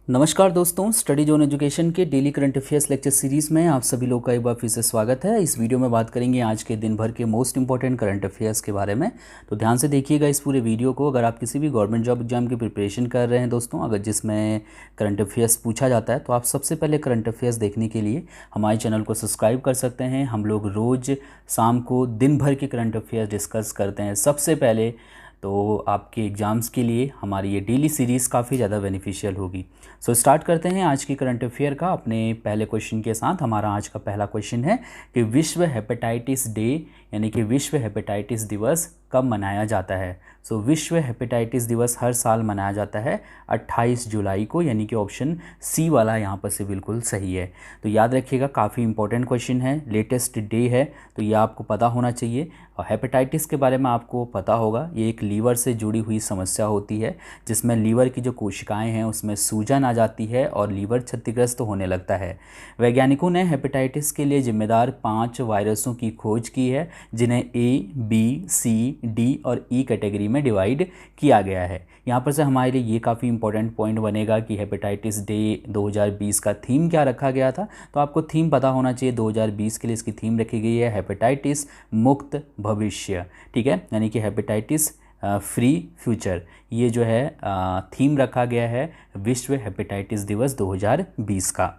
नमस्कार दोस्तों, study zone education के daily current affairs lecture series में आप सभी लोग का एक बार फिर से स्वागत है। इस वीडियो में बात करेंगे आज के दिन भर के मोस्ट इंपॉर्टेंट करंट अफेयर्स के बारे में। तो ध्यान से देखिएगा इस पूरे वीडियो को। अगर आप किसी भी गवर्नमेंट जॉब एग्जाम की प्रिपरेशन कर रहे हैं दोस्तों, अगर जिसमें करंट अफेयर्स पूछा जाता है, तो आप सबसे पहले करंट अफेयर्स देखने के लिए हमारे चैनल को सब्सक्राइब कर सकते हैं। हम लोग रोज़ शाम को दिन भर के करंट अफेयर्स डिस्कस करते हैं सबसे पहले। तो आपके एग्ज़ाम्स के लिए हमारी ये डेली सीरीज़ काफ़ी ज़्यादा बेनिफिशियल होगी। सो स्टार्ट करते हैं आज की करंट अफेयर का अपने पहले क्वेश्चन के साथ। हमारा आज का पहला क्वेश्चन है कि विश्व हेपेटाइटिस डे यानी कि विश्व हेपेटाइटिस दिवस कब मनाया जाता है। सो विश्व हेपेटाइटिस दिवस हर साल मनाया जाता है 28 जुलाई को, यानी कि ऑप्शन सी वाला यहाँ पर से बिल्कुल सही है। तो याद रखिएगा, काफ़ी इंपॉर्टेंट क्वेश्चन है, लेटेस्ट डे है, तो ये आपको पता होना चाहिए। और हेपेटाइटिस के बारे में आपको पता होगा, ये एक लीवर से जुड़ी हुई समस्या होती है जिसमें लीवर की जो कोशिकाएं हैं उसमें सूजन आ जाती है और लीवर क्षतिग्रस्त होने लगता है। वैज्ञानिकों ने हेपेटाइटिस के लिए जिम्मेदार 5 वायरसों की खोज की है जिन्हें ए, बी, सी, डी और ई कैटेगरी में डिवाइड किया गया है। यहाँ पर से हमारे लिए ये काफ़ी इंपॉर्टेंट पॉइंट बनेगा कि हेपेटाइटिस डे 2020 का थीम क्या रखा गया था। तो आपको थीम पता होना चाहिए। 2020 के लिए इसकी थीम रखी गई है हेपेटाइटिस मुक्त भविष्य, ठीक है, यानी कि हेपेटाइटिस फ्री फ्यूचर। ये जो है थीम रखा गया है विश्व हेपेटाइटिस दिवस 2020 का।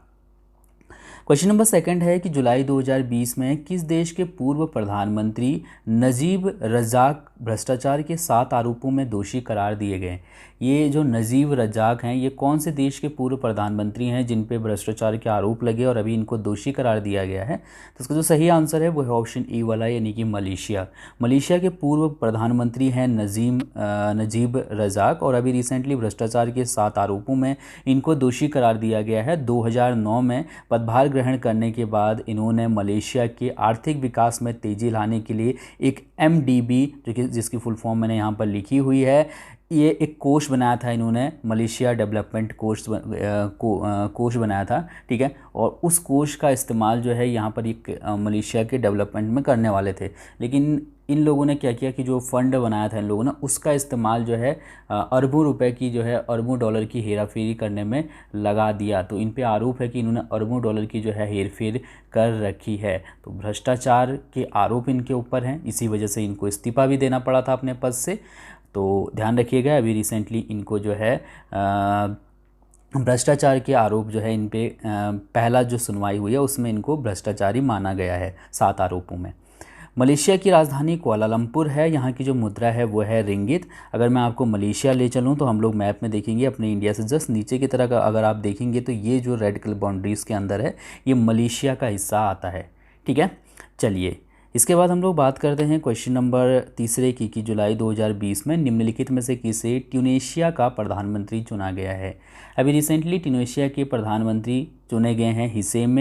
क्वेश्चन नंबर सेकंड है कि जुलाई 2020 में किस देश के पूर्व प्रधानमंत्री नजीब रजाक भ्रष्टाचार के 7 आरोपों में दोषी करार दिए गए। ये जो नजीब रजाक हैं, ये कौन से देश के पूर्व प्रधानमंत्री हैं जिन पे भ्रष्टाचार के आरोप लगे और अभी इनको दोषी करार दिया गया है। तो इसका जो सही आंसर है वो है ऑप्शन ई वाला, यानी कि मलेशिया। मलेशिया के पूर्व प्रधानमंत्री हैं नजीब रजाक और अभी रिसेंटली भ्रष्टाचार के 7 आरोपों में इनको दोषी करार दिया गया है। 2009 में पदभार ग्रहण करने के बाद इन्होंने मलेशिया के आर्थिक विकास में तेज़ी लाने के लिए एक MDB, जो कि जिसकी फुल फॉर्म मैंने यहाँ पर लिखी हुई है, ये एक कोष बनाया था इन्होंने, मलेशिया डेवलपमेंट कोष बनाया था, ठीक है। और उस कोष का इस्तेमाल जो है यहाँ पर एक मलेशिया के डेवलपमेंट में करने वाले थे, लेकिन इन लोगों ने क्या किया कि जो फंड बनाया था इन लोगों ने, उसका इस्तेमाल जो है अरबों रुपए की जो है अरबों डॉलर की हेराफेरी करने में लगा दिया। तो इन पे आरोप है कि इन्होंने अरबों डॉलर की जो है हेरफेर कर रखी है। तो भ्रष्टाचार के आरोप इनके ऊपर हैं, इसी वजह से इनको इस्तीफा भी देना पड़ा था अपने पद से। तो ध्यान रखिएगा, अभी रिसेंटली इनको जो है भ्रष्टाचार के आरोप जो है इन पे पहला जो सुनवाई हुई है उसमें इनको भ्रष्टाचारी माना गया है 7 आरोपों में। मलेशिया की राजधानी कुआलालंपुर है, यहाँ की जो मुद्रा है वो है रिंगित। अगर मैं आपको मलेशिया ले चलूँ तो हम लोग मैप में देखेंगे अपने इंडिया से जस्ट नीचे की तरह का अगर आप देखेंगे तो ये जो रेड कलर बाउंड्रीज़ के अंदर है ये मलेशिया का हिस्सा आता है, ठीक है। चलिए इसके बाद हम लोग बात करते हैं क्वेश्चन नंबर तीसरे की कि जुलाई 2020 में निम्नलिखित में से किसे ट्यूनेशिया का प्रधानमंत्री चुना गया है। अभी रिसेंटली ट्यूनेशिया के प्रधानमंत्री चुने गए हैं हिसेम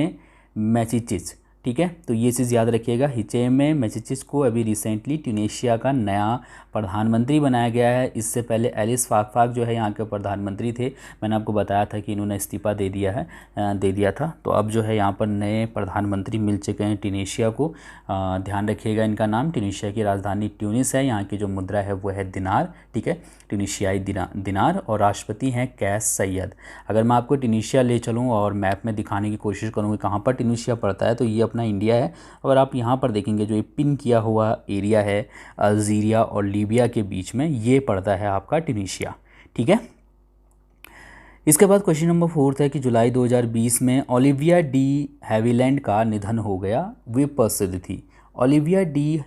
मैचिचिच, ठीक है। तो ये चीज़ याद रखिएगा, हिचेम मैचिचिच को अभी रिसेंटली ट्यूनेशिया का नया प्रधानमंत्री बनाया गया है। इससे पहले एलिस फाकफाक जो है यहाँ के प्रधानमंत्री थे, मैंने आपको बताया था कि इन्होंने इस्तीफा दे दिया था। तो अब जो है यहाँ पर नए प्रधानमंत्री मिल चुके हैं ट्यूनेशिया को। ध्यान रखिएगा इनका नाम। ट्यूनेशिया की राजधानी ट्यूनिस है, यहाँ की जो मुद्रा है वो है दिनार, ठीक है, ट्यूनेशियाई दिनार, और राष्ट्रपति हैं कैस सैयद। अगर मैं आपको ट्यूनेशिया ले चलूँ और मैप में दिखाने की कोशिश करूँ कहाँ पर ट्यूनेशिया पड़ता है, तो ये अपना इंडिया है। अगर आप यहाँ पर देखेंगे जो ये पिन किया हुआ एरिया है अल्जीरिया और लीबिया के बीच में, ये पड़ता है आपका ट्यूनीशिया, ठीक है। इसके बाद क्वेश्चन नंबर 4 है कि जुलाई 2020 में ओलिविया डी हैविलैंड का निधन हो गया। वे प्रसिद्ध थी। ओलिविया डी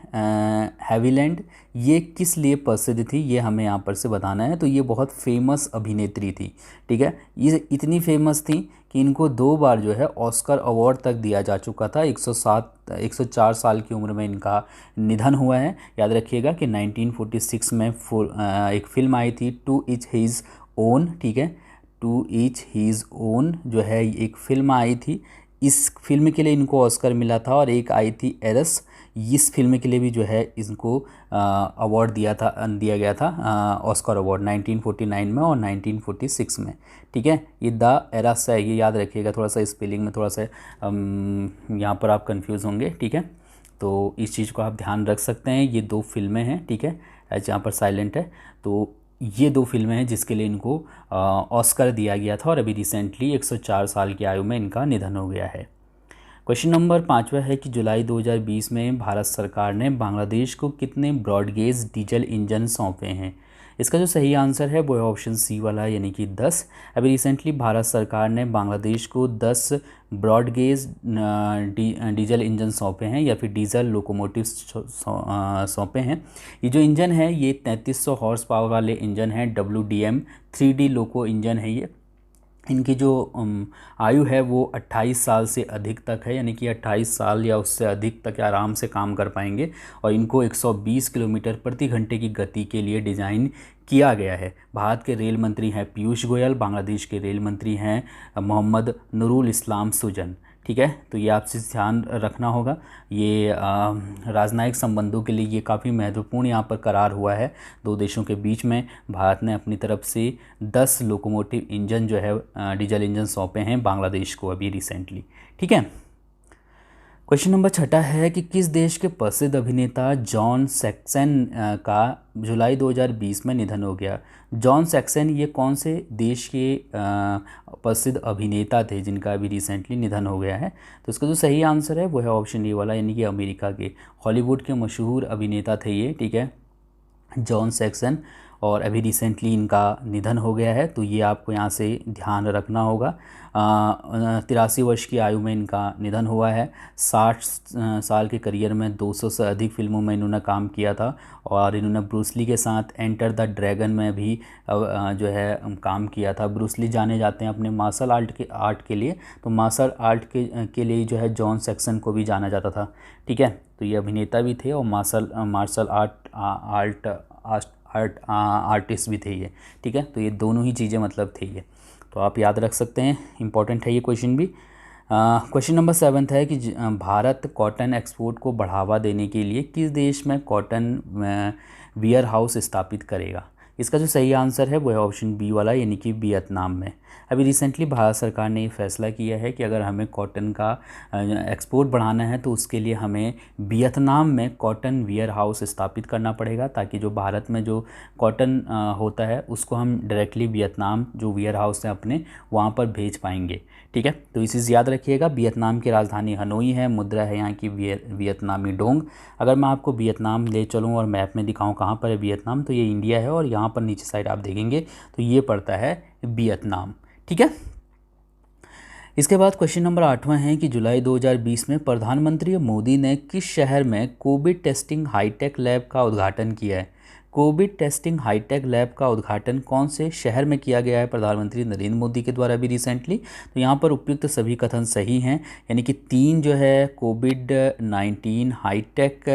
हैविलैंड ये किस लिए प्रसिद्ध थी, ये हमें यहाँ पर से बताना है। तो ये बहुत फेमस अभिनेत्री थी, ठीक है। ये इतनी फेमस थी कि इनको 2 बार जो है ऑस्कर अवार्ड तक दिया जा चुका था। 104 साल की उम्र में इनका निधन हुआ है। याद रखिएगा कि 1946 में एक फ़िल्म आई थी टू ईच हिज ओन, ठीक है, टू ईच हीज़ ओन जो है एक फ़िल्म आई थी। इस फिल्म के लिए इनको ऑस्कर मिला था और एक आई थी एरस, इस फिल्म के लिए भी जो है इनको अवार्ड दिया गया था ऑस्कर अवार्ड 1949 में और 1946 में, ठीक है। ये द एरस है, ये याद रखिएगा। थोड़ा सा स्पेलिंग में थोड़ा सा यहाँ पर आप कंफ्यूज होंगे, ठीक है। तो इस चीज़ को आप ध्यान रख सकते हैं। ये 2 फिल्में हैं, ठीक है, एच यहाँ पर साइलेंट है। तो ये दो फिल्में हैं जिसके लिए इनको ऑस्कर दिया गया था और अभी रिसेंटली 104 साल की आयु में इनका निधन हो गया है। क्वेश्चन नंबर 5वां है कि जुलाई 2020 में भारत सरकार ने बांग्लादेश को कितने ब्रॉडगेज डीजल इंजन सौंपे हैं? इसका जो सही आंसर है वो है ऑप्शन सी वाला, यानी कि 10। अभी रिसेंटली भारत सरकार ने बांग्लादेश को 10 ब्रॉडगेज डीजल इंजन सौंपे हैं या फिर डीजल लोकोमोटिव सौंपे हैं। ये जो इंजन है ये 3300 हॉर्स पावर वाले इंजन हैं, WDM 3D लोको इंजन है ये। इनकी जो आयु है वो 28 साल से अधिक तक है, यानी कि 28 साल या उससे अधिक तक आराम से काम कर पाएंगे और इनको 120 किलोमीटर प्रति घंटे की गति के लिए डिज़ाइन किया गया है। भारत के रेल मंत्री हैं पीयूष गोयल, बांग्लादेश के रेल मंत्री हैं मोहम्मद नूरुल इस्लाम सुजन। ठीक है, तो ये आपसे ध्यान रखना होगा। ये राजनयिक संबंधों के लिए ये काफ़ी महत्वपूर्ण यहाँ पर करार हुआ है दो देशों के बीच में। भारत ने अपनी तरफ से 10 लोकोमोटिव इंजन जो है डीजल इंजन सौंपे हैं बांग्लादेश को अभी रिसेंटली। ठीक है, क्वेश्चन नंबर 6 है कि किस देश के प्रसिद्ध अभिनेता जॉन सैक्सन का जुलाई 2020 में निधन हो गया? जॉन सैक्सन ये कौन से देश के प्रसिद्ध अभिनेता थे जिनका अभी रिसेंटली निधन हो गया है? तो इसका जो सही आंसर है वो है ऑप्शन ए वाला, यानी कि अमेरिका के हॉलीवुड के मशहूर अभिनेता थे ये। ठीक है, जॉन सैक्सन, और अभी रिसेंटली इनका निधन हो गया है, तो ये आपको यहाँ से ध्यान रखना होगा। 83 वर्ष की आयु में इनका निधन हुआ है। 60 साल के करियर में 200 से अधिक फिल्मों में इन्होंने काम किया था और इन्होंने ब्रूसली के साथ एंटर द ड्रैगन में भी जो है काम किया था। ब्रूसली जाने जाते हैं अपने मार्शल आर्ट के लिए, तो मार्शल आर्ट के लिए जो है जॉन सैक्सन को भी जाना जाता था। ठीक है, तो ये अभिनेता भी थे और मार्शल आर्टिस्ट भी थे ये। ठीक है, तो ये दोनों ही चीज़ें मतलब थे ये, तो आप याद रख सकते हैं, इंपॉर्टेंट है ये क्वेश्चन भी। क्वेश्चन नंबर 7 है कि भारत कॉटन एक्सपोर्ट को बढ़ावा देने के लिए किस देश में कॉटन वेयर हाउस स्थापित करेगा? इसका जो सही आंसर है वो है ऑप्शन बी वाला, यानी कि वियतनाम में। अभी रिसेंटली भारत सरकार ने ये फैसला किया है कि अगर हमें कॉटन का एक्सपोर्ट बढ़ाना है तो उसके लिए हमें वियतनाम में कॉटन वेयर हाउस स्थापित करना पड़ेगा, ताकि जो भारत में जो कॉटन होता है उसको हम डायरेक्टली वियतनाम जो वेयर हाउस है अपने वहाँ पर भेज पाएंगे। ठीक है, तो इस चीज़ याद रखिएगा। वियतनाम की राजधानी हनोई है, मुद्रा है यहाँ की वियतनामी डोंग। अगर मैं आपको वियतनाम ले चलूँ और मैप में दिखाऊँ कहाँ पर है वियतनाम, तो ये इंडिया है और यहाँ पर नीचे साइड आप देखेंगे तो ये पड़ता है वियतनाम। ठीक है, इसके बाद क्वेश्चन नंबर 8वां है कि जुलाई 2020 में प्रधानमंत्री मोदी ने किस शहर में कोविड टेस्टिंग हाईटेक लैब का उद्घाटन किया है? कोविड टेस्टिंग हाईटेक लैब का उद्घाटन कौन से शहर में किया गया है प्रधानमंत्री नरेंद्र मोदी के द्वारा भी रिसेंटली? तो यहाँ पर उपयुक्त सभी कथन सही हैं, यानी कि 3 जो है कोविड-19 हाईटेक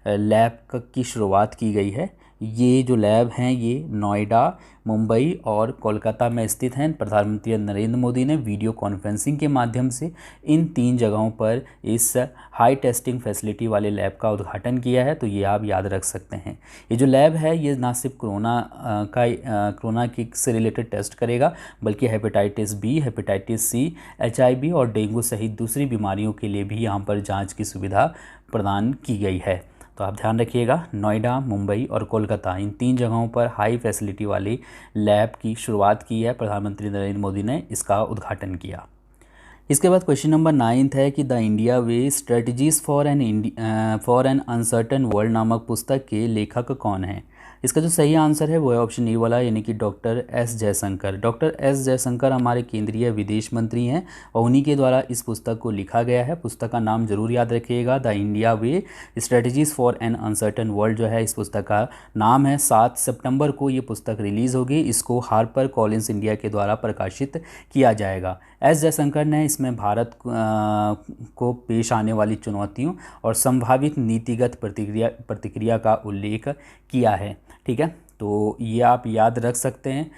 लैब की शुरुआत की गई है। ये जो लैब हैं ये नोएडा, मुंबई और कोलकाता में स्थित हैं। प्रधानमंत्री नरेंद्र मोदी ने वीडियो कॉन्फ्रेंसिंग के माध्यम से इन 3 जगहों पर इस हाई टेस्टिंग फैसिलिटी वाले लैब का उद्घाटन किया है, तो ये आप याद रख सकते हैं। ये जो लैब है ये ना सिर्फ कोरोना की से रिलेटेड टेस्ट करेगा, बल्कि hepatitis B, hepatitis C, HIV और डेंगू सहित दूसरी बीमारियों के लिए भी यहाँ पर जाँच की सुविधा प्रदान की गई है। तो आप ध्यान रखिएगा, नोएडा, मुंबई और कोलकाता इन 3 जगहों पर हाई फैसिलिटी वाली लैब की शुरुआत की है। प्रधानमंत्री नरेंद्र मोदी ने इसका उद्घाटन किया। इसके बाद क्वेश्चन नंबर 9 है कि the India way strategies for an uncertain world नामक पुस्तक के लेखक कौन है? इसका जो सही आंसर है वो है ऑप्शन ए वाला, यानी कि doctor S Jaishankar. Doctor S Jaishankar हमारे केंद्रीय विदेश मंत्री हैं और उन्हीं के द्वारा इस पुस्तक को लिखा गया है। पुस्तक का नाम जरूर याद रखिएगा, the India way strategies for an uncertain world जो है इस पुस्तक का नाम है। 7 सितंबर को ये पुस्तक रिलीज़ होगी। इसको हार्पर कॉलिंस इंडिया के द्वारा प्रकाशित किया जाएगा। एस जयशंकर ने इसमें भारत को पेश आने वाली चुनौतियों और संभावित नीतिगत प्रतिक्रिया का उल्लेख किया है। ठीक है, तो ये आप याद रख सकते हैं।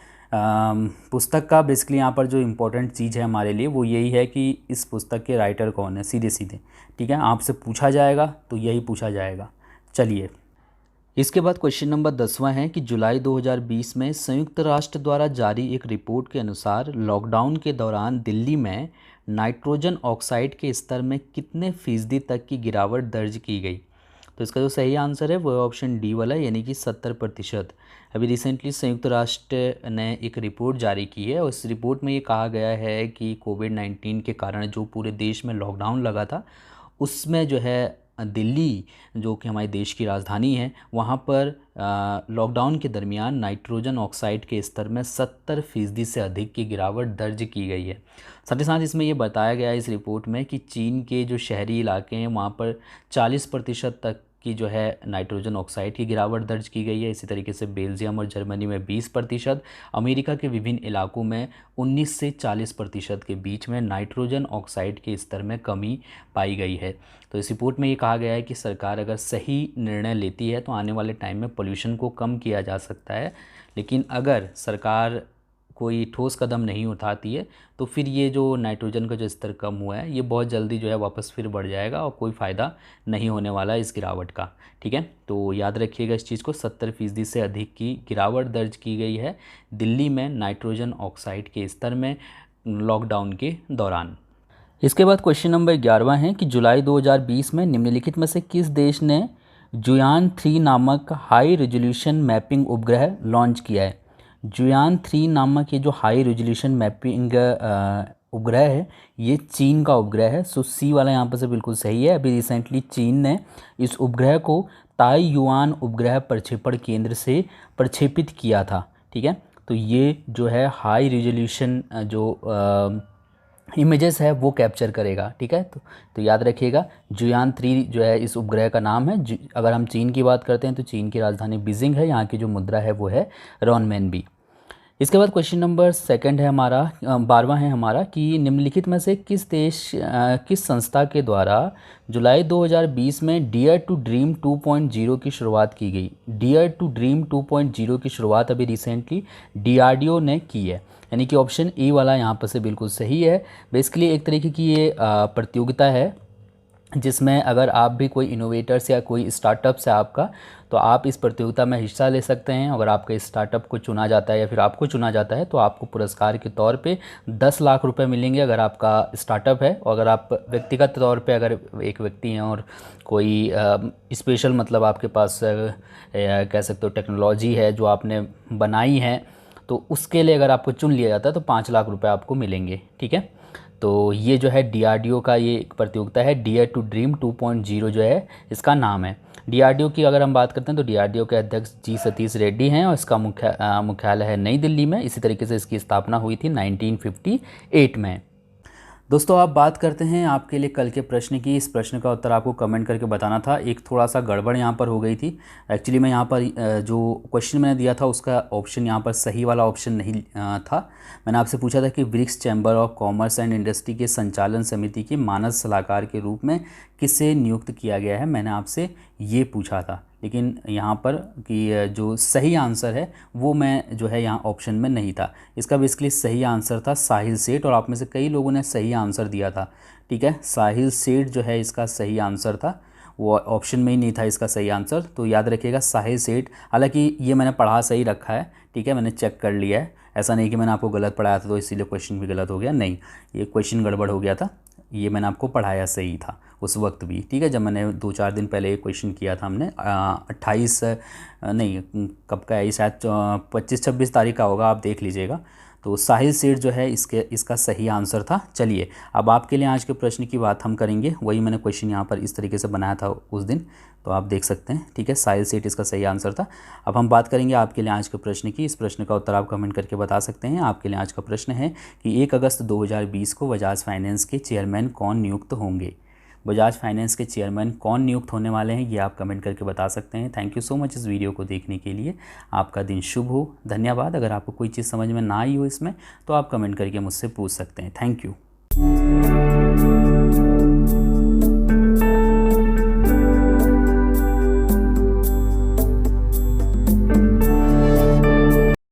पुस्तक का बेसिकली यहाँ पर जो इम्पोर्टेंट चीज़ है हमारे लिए वो यही है कि इस पुस्तक के राइटर कौन है, सीधे सीधे। ठीक है, आपसे पूछा जाएगा तो यही पूछा जाएगा। चलिए, इसके बाद क्वेश्चन नंबर 10वां है कि जुलाई 2020 में संयुक्त राष्ट्र द्वारा जारी एक रिपोर्ट के अनुसार लॉकडाउन के दौरान दिल्ली में नाइट्रोजन ऑक्साइड के स्तर में कितने फीसदी तक की गिरावट दर्ज की गई? तो इसका जो सही आंसर है वो ऑप्शन डी वाला है, यानी कि 70%। अभी रिसेंटली संयुक्त राष्ट्र ने एक रिपोर्ट जारी की है और इस रिपोर्ट में ये कहा गया है कि कोविड-19 के कारण जो पूरे देश में लॉकडाउन लगा था, उसमें जो है दिल्ली, जो कि हमारे देश की राजधानी है, वहाँ पर लॉकडाउन के दरमियान नाइट्रोजन ऑक्साइड के स्तर में 70% से अधिक की गिरावट दर्ज की गई है। साथ ही साथ इसमें ये बताया गया है इस रिपोर्ट में कि चीन के जो शहरी इलाके हैं वहाँ पर 40% तक की जो है नाइट्रोजन ऑक्साइड की गिरावट दर्ज की गई है। इसी तरीके से बेल्जियम और जर्मनी में 20%, अमेरिका के विभिन्न इलाकों में 19 से 40% के बीच में नाइट्रोजन ऑक्साइड के स्तर में कमी पाई गई है। तो इस रिपोर्ट में ये कहा गया है कि सरकार अगर सही निर्णय लेती है तो आने वाले टाइम में पोल्यूशन को कम किया जा सकता है, लेकिन अगर सरकार कोई ठोस कदम नहीं उठाती है तो फिर ये जो नाइट्रोजन का जो स्तर कम हुआ है ये बहुत जल्दी जो है वापस फिर बढ़ जाएगा और कोई फ़ायदा नहीं होने वाला है इस गिरावट का। ठीक है, तो याद रखिएगा इस चीज़ को, 70% से अधिक की गिरावट दर्ज की गई है दिल्ली में नाइट्रोजन ऑक्साइड के स्तर में लॉकडाउन के दौरान। इसके बाद क्वेश्चन नंबर 11 है कि जुलाई 2020 में निम्नलिखित में से किस देश ने जुयान 3 नामक हाई रेजोल्यूशन मैपिंग उपग्रह लॉन्च किया है। जुयान 3 नामक ये जो हाई रेजोल्यूशन मैपिंग उपग्रह है ये चीन का उपग्रह है। सो सी वाला यहाँ पर से बिल्कुल सही है। अभी रिसेंटली चीन ने इस उपग्रह को ताइयुआन उपग्रह प्रक्षेपण केंद्र से प्रक्षेपित किया था। ठीक है, तो ये जो है हाई रेजोल्यूशन जो इमेजेस है वो कैप्चर करेगा। ठीक है, तो याद रखिएगा जुयान 3 जो है इस उपग्रह का नाम है। अगर हम चीन की बात करते हैं तो चीन की राजधानी बीजिंग है, यहाँ की जो मुद्रा है वो है रॉनमेनबी। इसके बाद क्वेश्चन नंबर 2 है हमारा 12वां है हमारा कि निम्नलिखित में से किस संस्था के द्वारा जुलाई 2020 में डियर टू ड्रीम 2.0 की शुरुआत की गई। डियर टू ड्रीम 2.0 की शुरुआत अभी रिसेंटली DRDO ने की है, यानी कि ऑप्शन ए वाला यहाँ पर से बिल्कुल सही है। बेसिकली एक तरीके की ये प्रतियोगिता है जिसमें अगर आप भी कोई इनोवेटर्स या कोई स्टार्टअप्स है आपका, तो आप इस प्रतियोगिता में हिस्सा ले सकते हैं। अगर आपके स्टार्टअप को चुना जाता है या फिर आपको चुना जाता है तो आपको पुरस्कार के तौर पे 10 लाख रुपए मिलेंगे अगर आपका स्टार्टअप है। और अगर आप व्यक्तिगत तौर पे अगर एक व्यक्ति हैं और कोई स्पेशल मतलब आपके पास कह सकते हो टेक्नोलॉजी है जो आपने बनाई है, तो उसके लिए अगर आपको चुन लिया जाता है तो 5 लाख रुपये आपको मिलेंगे। ठीक है, तो ये जो है DRDO का ये एक प्रतियोगिता है, डियर टू ड्रीम 2.0 जो है इसका नाम है। DRDO की अगर हम बात करते हैं तो DRDO के अध्यक्ष जी सतीश रेड्डी हैं और इसका मुख्यालय है नई दिल्ली में। इसी तरीके से इसकी स्थापना हुई थी 1958 में। दोस्तों आप बात करते हैं आपके लिए कल के प्रश्न की। इस प्रश्न का उत्तर आपको कमेंट करके बताना था। एक थोड़ा सा गड़बड़ यहाँ पर हो गई थी। एक्चुअली मैं यहाँ पर जो क्वेश्चन मैंने दिया था उसका ऑप्शन यहाँ पर सही वाला ऑप्शन नहीं था। मैंने आपसे पूछा था कि BRICS chamber of commerce and industry के संचालन समिति के मानद सलाहकार के रूप में किसे नियुक्त किया गया है, मैंने आपसे ये पूछा था। लेकिन यहाँ पर कि जो सही आंसर है वो मैं जो है यहाँ ऑप्शन में नहीं था। इसका बेसिकली सही आंसर था साहिल सेठ, और आप में से कई लोगों ने सही आंसर दिया था। ठीक है, साहिल सेठ जो है इसका सही आंसर था, वो ऑप्शन में ही नहीं था इसका सही आंसर। तो याद रखिएगा साहिल सेठ। हालांकि ये मैंने पढ़ा सही रखा है, ठीक है, मैंने चेक कर लिया है। ऐसा नहीं कि मैंने आपको गलत पढ़ाया था तो इसीलिए क्वेश्चन भी गलत हो गया, नहीं, ये क्वेश्चन गड़बड़ हो गया था। ये मैंने आपको पढ़ाया सही था उस वक्त भी। ठीक है, जब मैंने 2-4 दिन पहले ये क्वेश्चन किया था हमने 28 नहीं कब का है, शायद 25-26 तारीख का होगा, आप देख लीजिएगा। तो साहिल सेठ जो है इसका सही आंसर था। चलिए अब आपके लिए आज के प्रश्न की बात हम करेंगे। वही मैंने क्वेश्चन यहाँ पर इस तरीके से बनाया था उस दिन, तो आप देख सकते हैं। ठीक है, साहिल सेठ इसका सही आंसर था। अब हम बात करेंगे आपके लिए आज के प्रश्न की। इस प्रश्न का उत्तर आप कमेंट करके बता सकते हैं। आपके लिए आज का प्रश्न है कि 1 अगस्त 2020 को बजाज फाइनेंस के चेयरमैन कौन नियुक्त होंगे। बजाज फाइनेंस के चेयरमैन कौन नियुक्त होने वाले हैं ये आप कमेंट करके बता सकते हैं। थैंक यू सो मच इस वीडियो को देखने के लिए। आपका दिन शुभ हो, धन्यवाद। अगर आपको कोई चीज़ समझ में ना आई हो इसमें तो आप कमेंट करके मुझसे पूछ सकते हैं। Thank you.